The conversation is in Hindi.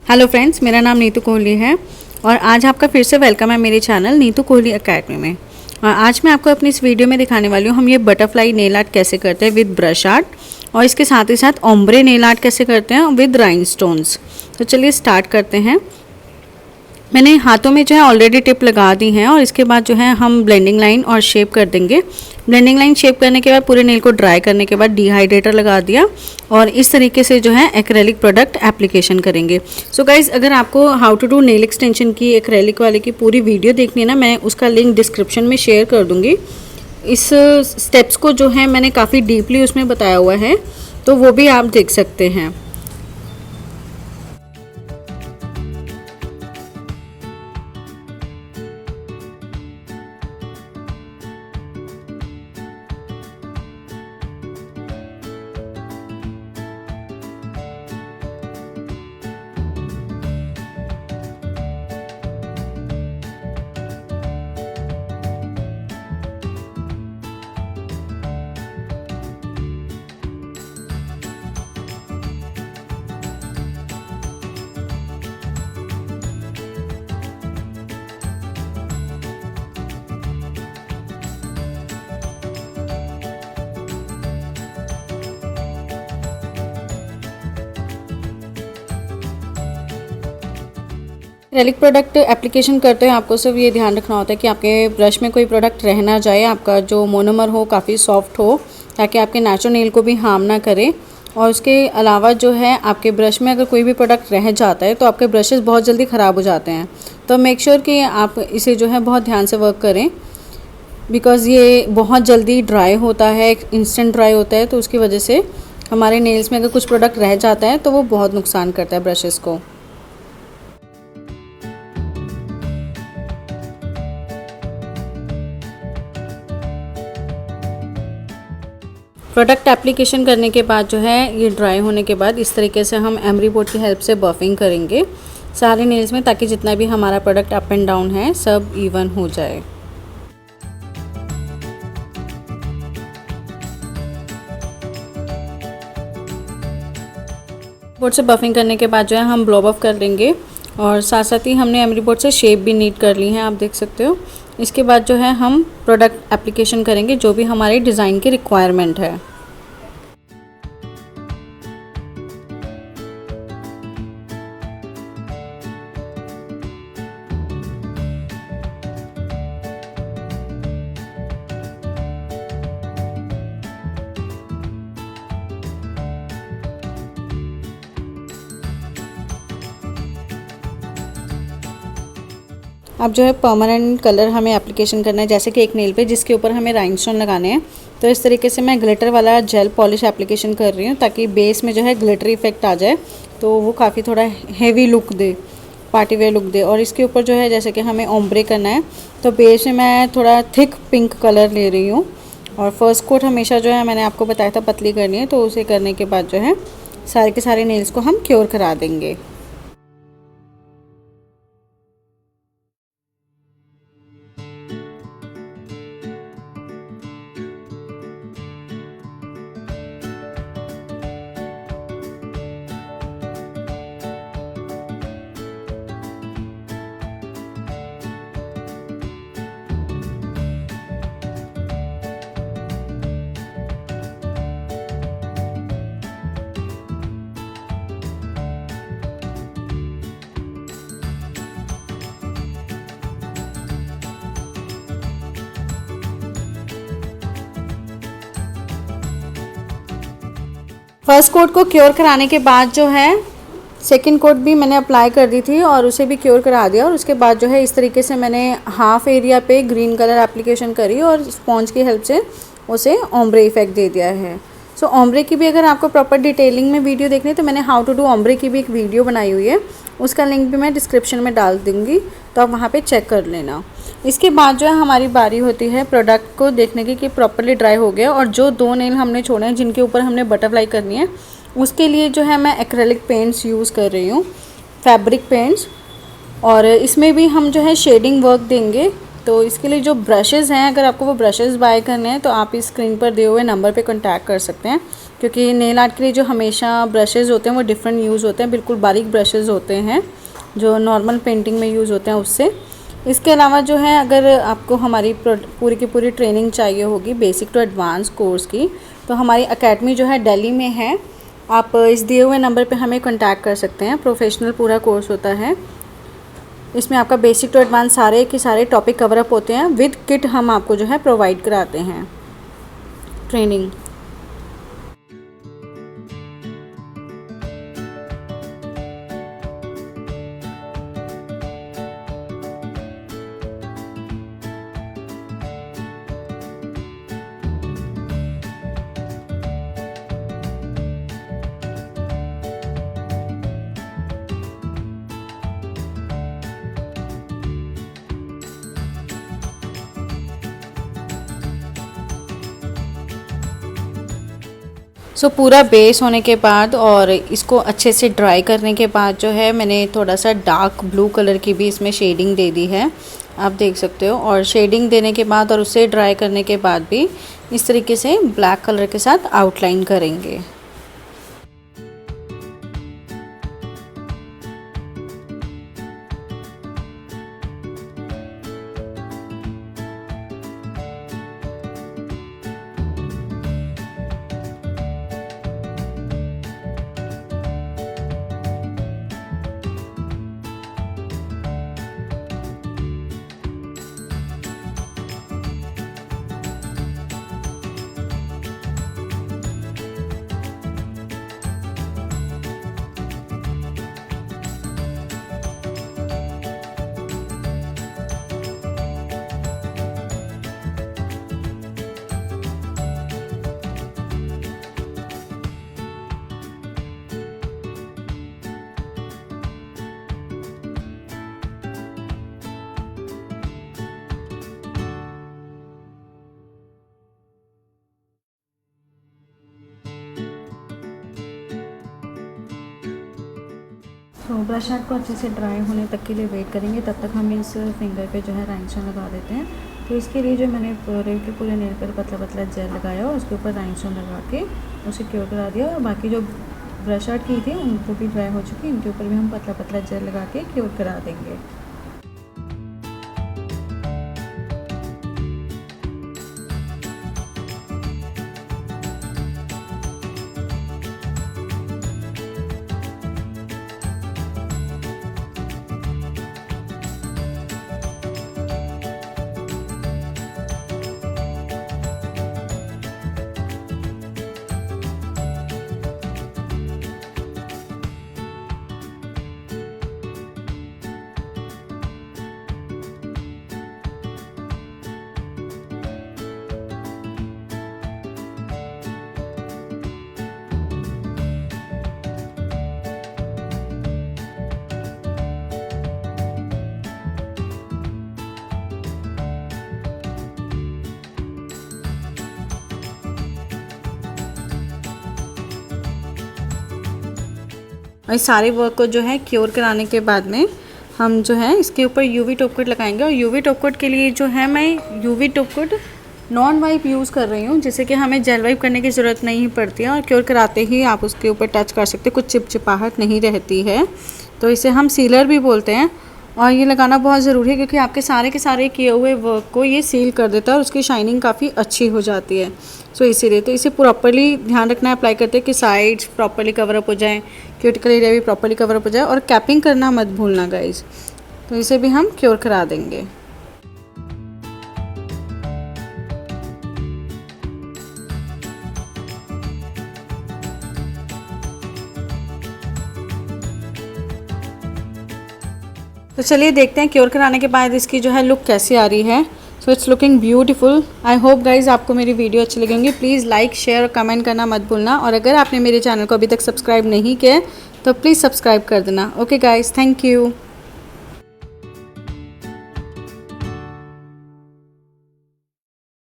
हेलो फ्रेंड्स, मेरा नाम नीतू कोहली है और आज आपका फिर से वेलकम है मेरे चैनल नीतू कोहली एकेडमी में। और आज मैं आपको अपनी इस वीडियो में दिखाने वाली हूँ हम ये बटरफ्लाई नेल आर्ट कैसे करते हैं विद ब्रश आर्ट, और इसके साथ ही साथ ओम्ब्रे नेल आर्ट कैसे करते हैं विद राइनस्टोन्स। तो चलिए स्टार्ट करते हैं। मैंने हाथों में जो है ऑलरेडी टिप लगा दी हैं और इसके बाद जो है हम ब्लेंडिंग लाइन और शेप कर देंगे। ब्लेंडिंग लाइन शेप करने के बाद पूरे नेल को ड्राई करने के बाद डिहाइड्रेटर लगा दिया और इस तरीके से जो है एक्रेलिक प्रोडक्ट एप्लीकेशन करेंगे। सो गाइज, अगर आपको how to do nail extension की एक्रेलिक वाले की पूरी वीडियो देखनी है ना, मैं उसका लिंक डिस्क्रिप्शन में शेयर कर दूँगी। इस स्टेप्स को जो है मैंने काफ़ी डीपली उसमें बताया हुआ है, तो वो भी आप देख सकते हैं। एक्रेलिक प्रोडक्ट एप्लीकेशन करते हैं आपको सिर्फ ये ध्यान रखना होता है कि आपके ब्रश में कोई प्रोडक्ट रह ना जाए, आपका जो मोनोमर हो काफ़ी सॉफ्ट हो, ताकि आपके नेचुरल नेल को भी हार्म ना करे। और उसके अलावा जो है आपके ब्रश में अगर कोई भी प्रोडक्ट रह जाता है तो आपके ब्रशेस बहुत जल्दी ख़राब हो जाते हैं। तो मेक श्योर कि आप इसे जो है बहुत ध्यान से वर्क करें, बिकॉज़ ये बहुत जल्दी ड्राई होता है, इंस्टेंट ड्राई होता है, तो उसकी वजह से हमारे नेल्स में अगर कुछ प्रोडक्ट रह जाता है तो वो बहुत नुकसान करता है ब्रशेज़ को। प्रोडक्ट एप्लीकेशन करने के बाद जो है ये ड्राई होने के बाद इस तरीके से हम एमरी बोर्ड की हेल्प से बफिंग करेंगे सारे नेल्स में, ताकि जितना भी हमारा प्रोडक्ट अप एंड डाउन है सब इवन हो जाए। बोर्ड से बफिंग करने के बाद जो है हम ब्लो ऑफ कर लेंगे और साथ साथ ही हमने एमरी बोर्ड से शेप भी नीट कर ली है, आप देख सकते हो। इसके बाद जो है हम प्रोडक्ट एप्लीकेशन करेंगे जो भी हमारे डिज़ाइन की रिक्वायरमेंट है। अब जो है परमानेंट कलर हमें एप्लीकेशन करना है, जैसे कि एक नेल पे जिसके ऊपर हमें राइनस्टोन लगाने हैं। तो इस तरीके से मैं ग्लिटर वाला जेल पॉलिश एप्लीकेशन कर रही हूँ ताकि बेस में जो है ग्लिटरी इफेक्ट आ जाए, तो वो काफ़ी थोड़ा हेवी लुक दे, पार्टी वेयर लुक दे। और इसके ऊपर जो है जैसे कि हमें ओम्ब्रे करना है, तो बेस में मैं थोड़ा थिक पिंक कलर ले रही हूँ। और फर्स्ट कोट हमेशा जो है मैंने आपको बताया था पतली करनी है, तो उसे करने के बाद जो है सारे के सारे नेल्स को हम क्योर करा देंगे। फर्स्ट कोट को क्योर कराने के बाद जो है सेकंड कोट भी मैंने अप्लाई कर दी थी और उसे भी क्योर करा दिया। और उसके बाद जो है इस तरीके से मैंने हाफ एरिया पे ग्रीन कलर एप्लीकेशन करी और स्पॉन्ज की हेल्प से उसे ओम्ब्रे इफेक्ट दे दिया है। सो ओम्ब्रे की भी अगर आपको प्रॉपर डिटेलिंग में वीडियो देखनी है तो मैंने हाउ टू डू ओम्ब्रे की भी एक वीडियो बनाई हुई है, उसका लिंक भी मैं डिस्क्रिप्शन में डाल दूँगी, तो आप वहाँ पर चेक कर लेना। इसके बाद जो है हमारी बारी होती है प्रोडक्ट को देखने की कि प्रॉपर्ली ड्राई हो गया। और जो दो नेल हमने छोड़े हैं जिनके ऊपर हमने बटरफ्लाई करनी है, उसके लिए जो है मैं एक्रेलिक पेंट्स यूज़ कर रही हूँ, फैब्रिक पेंट्स। और इसमें भी हम जो है शेडिंग वर्क देंगे तो इसके लिए जो ब्रशेज़ हैं, अगर आपको वो ब्रशेज़ बाय करने हैं तो आप इस स्क्रीन पर दिए हुए नंबर पे कांटेक्ट कर सकते हैं, क्योंकि नेल आर्ट के लिए जो हमेशा ब्रशेज़ होते हैं वो डिफरेंट यूज़ होते हैं, बिल्कुल बारीक ब्रशेज़ होते हैं जो नॉर्मल पेंटिंग में यूज़ होते हैं उससे। इसके अलावा जो है, अगर आपको हमारी पूरी की पूरी ट्रेनिंग चाहिए होगी बेसिक टू एडवांस कोर्स की, तो हमारी एकेडमी जो है दिल्ली में है। आप इस दिए हुए नंबर पे हमें कांटेक्ट कर सकते हैं। प्रोफेशनल पूरा कोर्स होता है, इसमें आपका बेसिक टू एडवांस सारे के सारे टॉपिक कवर अप होते हैं। विद किट हम आपको जो है प्रोवाइड कराते हैं ट्रेनिंग। पूरा बेस होने के बाद और इसको अच्छे से ड्राई करने के बाद जो है, मैंने थोड़ा सा डार्क ब्लू कलर की भी इसमें शेडिंग दे दी है, आप देख सकते हो। और शेडिंग देने के बाद और उसे ड्राई करने के बाद भी इस तरीके से ब्लैक कलर के साथ आउटलाइन करेंगे। तो ब्रश आर्ट को अच्छे से ड्राई होने तक के लिए वेट करेंगे, तब तक हम इस फिंगर पे जो है राइनस्टोन लगा देते हैं। तो इसके लिए जो मैंने पूरे नेल पर पतला पतला जेल लगाया और उसके ऊपर राइनस्टोन लगा के उसे क्योर करा दिया। और बाकी जो ब्रश आर्ट की थी उनको भी ड्राई हो चुकी, इनके ऊपर भी हम पतला पतला जेल लगा के क्योर करा देंगे। और इस सारे वर्क को जो है क्योर कराने के बाद में हम जो है इसके ऊपर यूवी टॉप कोट लगाएंगे। और यूवी टॉप कोट के लिए जो है मैं UV top coat non wipe use कर रही हूँ, जिससे कि हमें जेल वाइप करने की ज़रूरत नहीं पड़ती है और क्योर कराते ही आप उसके ऊपर टच कर सकते, कुछ चिपचिपाहट नहीं रहती है। तो इसे हम सीलर भी बोलते हैं। और ये लगाना बहुत ज़रूरी है क्योंकि आपके सारे के सारे किए हुए वर्क को ये सील कर देता है और उसकी शाइनिंग काफ़ी अच्छी हो जाती है। सो इसीलिए तो इसे प्रॉपर्ली ध्यान रखना है अप्लाई करते हैं कि साइड्स प्रॉपर्ली कवर अप हो जाएँ, क्यूटिकल एरिया भी प्रॉपर्ली कवर अप हो जाए। और कैपिंग करना मत भूलना गाइस। तो इसे भी हम क्योर करा देंगे। तो चलिए देखते हैं क्योर कराने के बाद इसकी जो है लुक कैसी आ रही है। So it's looking beautiful. I hope guys आपको मेरी वीडियो अच्छी लगेंगी। प्लीज़ लाइक शेयर और कमेंट करना मत भूलना। और अगर आपने मेरे चैनल को अभी तक सब्सक्राइब नहीं किया तो प्लीज़ सब्सक्राइब कर देना। Okay guys, thank you.